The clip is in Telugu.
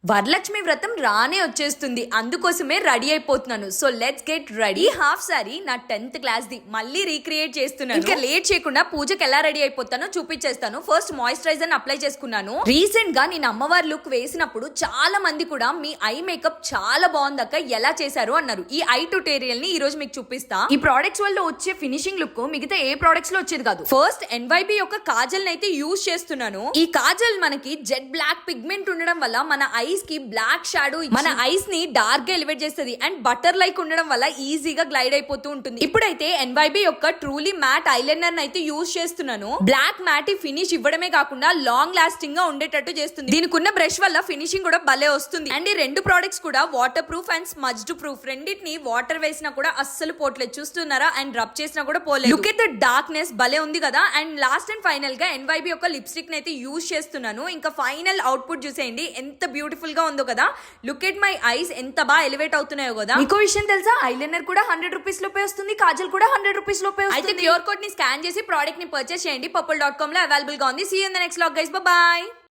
వరలక్ష్మి వ్రతం రానే వచ్చేస్తుంది, అందుకోసమే రెడీ అయిపోతున్నాను. So let's get ready. Half sari నా 10th క్లాస్ ది మళ్ళీ రీక్రియేట్ చేస్తున్నాను. ఇంకా లేట్ చేయకుండా పూజకి ఎలా రెడీ అయిపోతానో చూపించేస్తాను. ఫస్ట్ మాయిశ్చరైజర్ అప్లై చేసుకున్నాను. రీసెంట్ గా నేను అమ్మవారి లుక్ వేసినప్పుడు చాలా మంది కూడా మీ ఐ మేకప్ చాలా బాగుందక్క, ఎలా చేశారు అన్నారు. ఈ ఐ ట్యూటోరియల్ ని ఈ రోజు మీకు చూపిస్తా. ఈ ప్రొడక్ట్స్ వల్ల వచ్చే ఫినిషింగ్ లుక్ మిగతా ఏ ప్రొడక్ట్స్ లో వచ్చేది కాదు. ఫస్ట్ NYB యొక్క కాజల్ అయితే యూజ్ చేస్తున్నాను. ఈ కాజల్ మనకి జెడ్ బ్లాక్ పిగ్మెంట్ ఉండడం వల్ల మన ఐస్ కి బ్లాక్ షాడో మన ఐస్ ని డార్క్ గా ఎలివేట్ చేస్తుంది. అండ్ బటర్ లైక్ ఉండడం వల్ల ఈజీగా గ్లైడ్ అయిపోతూ ఉంటుంది. ఇప్పుడైతే NYB యొక్క ట్రూలీ మ్యాట్ ఐలైనర్ అయితే యూజ్ చేస్తున్నాను. బ్లాక్ మ్యాట్ ఫినిష్ ఇవ్వడమే కాకుండా లాంగ్ లాస్టింగ్ గా ఉండేటట్టు చేస్తుంది. దీనికి ఉన్న బ్రష్ వల్ల ఫినిషింగ్ కూడా భలే వస్తుంది. అండ్ ఈ రెండు ప్రొడక్ట్స్ కూడా వాటర్ ప్రూఫ్ అండ్ స్మజ్డ్ ప్రూఫ్. రెండింటిని వాటర్ వేసినా కూడా అస్సలు పోట్లేదు, చూస్తున్నారా? అండ్ రబ్ చేసినా కూడా పోలేదు. లుక్ ఎట్ ద డార్క్నెస్, భలే ఉంది కదా. అండ్ లాస్ట్ అండ్ ఫైనల్ గా NYB యొక్క లిప్స్టిక్ అయితే యూజ్ చేస్తున్నాను. ఇంకా ఫైనల్ అవుట్పుట్ చూసేయండి, ఎంత బ్యూటిఫుల్ గా ఉందో కదా. లుక్ ఎట్ మై ఐస్, ఎంత బాగా ఎలివేట్ అవుతున్నాయో కదా. ఇంకో విషయం తెలుసా, ఐలైనర్ కూడా 100 రూపీస్ లోపే వస్తుంది, కాజల్ కూడా 100 రూపీస్ లోపే వస్తుంది. అయితే క్యూఆర్ కోడ్ ని స్కాన్ చేసి ప్రోడక్ట్ ని పర్చేస్ చేయండి. purple.com లో అవైలబుల్ గా ఉంది. See you in the next vlog guys, bye by.